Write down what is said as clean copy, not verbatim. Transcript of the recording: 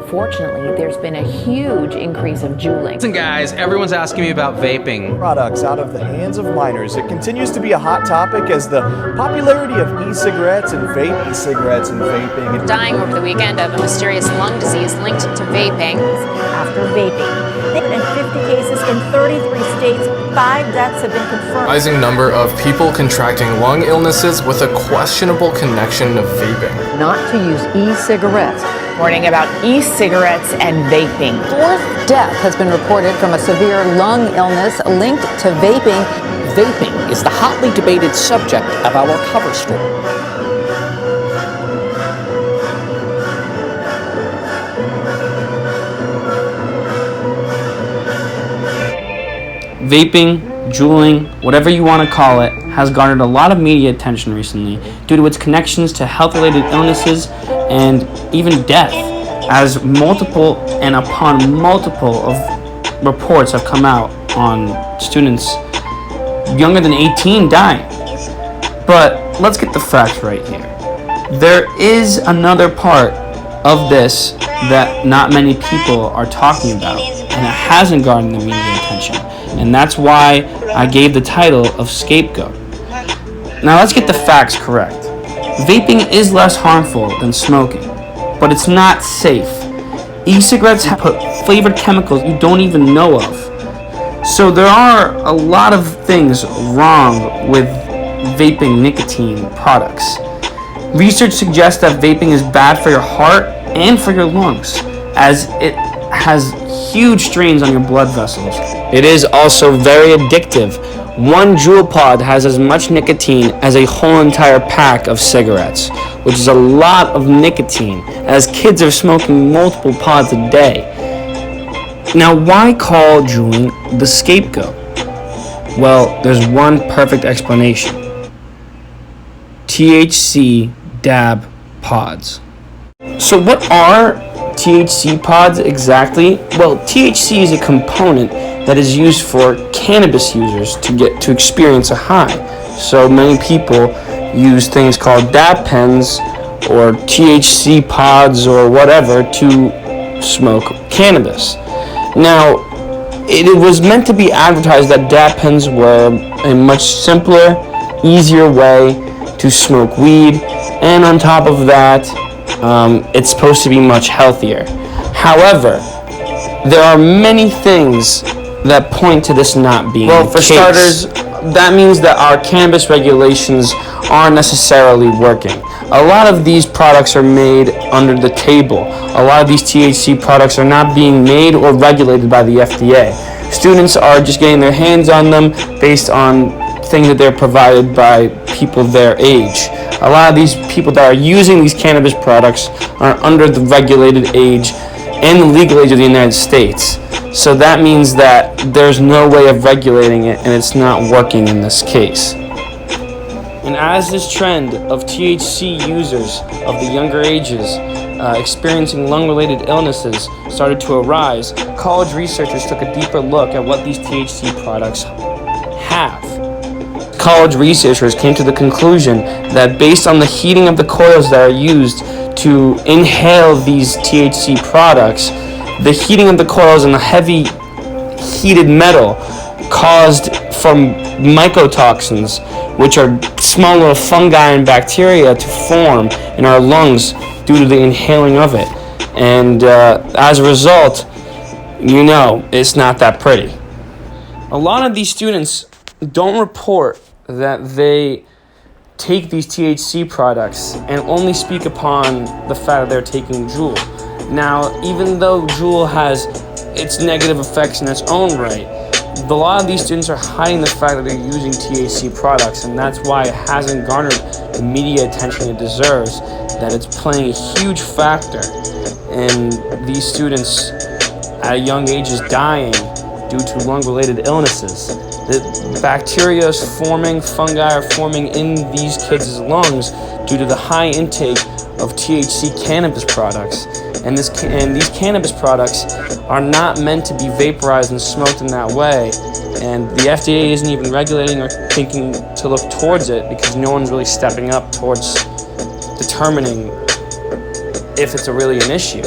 unfortunately, there's been a huge increase of juuling. Listen guys, everyone's asking me about vaping. Products out of the hands of minors. It continues to be a hot topic as the popularity of e-cigarettes and e-cigarettes and vaping. Dying over the weekend of a mysterious lung disease linked to vaping. After vaping. In 50 cases in 33 states, 5 deaths have been confirmed. Rising number of people contracting lung illnesses with a questionable connection to vaping. Not to use e-cigarettes. Warning about e-cigarettes and vaping. 4th death has been reported from a severe lung illness linked to vaping. Vaping is the hotly debated subject of our cover story. Vaping, juuling, whatever you want to call it, has garnered a lot of media attention recently due to its connections to health-related illnesses and even death, as multiple of reports have come out on students younger than 18 dying. But let's get the facts right here. There is another part of this that not many people are talking about, and it hasn't garnered the media attention. And that's why I gave the title of Scapegoat. Now let's get the facts correct. Vaping is less harmful than smoking, but it's not safe. E-cigarettes have put flavored chemicals you don't even know of. So there are a lot of things wrong with vaping nicotine products. Research suggests that vaping is bad for your heart and for your lungs, as it has huge strains on your blood vessels. It is also very addictive. One Juul pod has as much nicotine as a whole entire pack of cigarettes, which is a lot of nicotine, as kids are smoking multiple pods a day. Now, why call juuling the scapegoat? Well, there's one perfect explanation. THC dab pods. So what are THC pods exactly? Well, THC is a component that is used for cannabis users to experience a high. So many people use things called dab pens or THC pods or whatever to smoke cannabis. Now, it was meant to be advertised that dab pens were a much simpler, easier way to smoke weed, and on top of that, it's supposed to be much healthier. However, there are many things that point to this not being the case. Well, for starters, that means that our cannabis regulations aren't necessarily working. A lot of these products are made under the table. A lot of these THC products are not being made or regulated by the FDA. Students are just getting their hands on them based on things that they're provided by people their age. A lot of these people that are using these cannabis products are under the regulated age and the legal age of the United States. So that means that there's no way of regulating it, and it's not working in this case. And as this trend of THC users of the younger ages experiencing lung-related illnesses started to arise, college researchers took a deeper look at what these THC products have. College researchers came to the conclusion that based on the heating of the coils that are used to inhale these THC products, the heating of the coils and the heavy heated metal caused from mycotoxins, which are small little fungi and bacteria, to form in our lungs due to the inhaling of it. And as a result, it's not that pretty. A lot of these students don't report that they take these THC products and only speak upon the fact that they're taking Juul. Now, even though Juul has its negative effects in its own right, a lot of these students are hiding the fact that they're using THC products, and that's why it hasn't garnered the media attention it deserves, that it's playing a huge factor in these students at young ages dying due to lung-related illnesses. The bacteria is forming, fungi are forming in these kids' lungs due to the high intake of THC cannabis products. And these cannabis products are not meant to be vaporized and smoked in that way. And the FDA isn't even regulating or thinking to look towards it because no one's really stepping up towards determining if it's really an issue.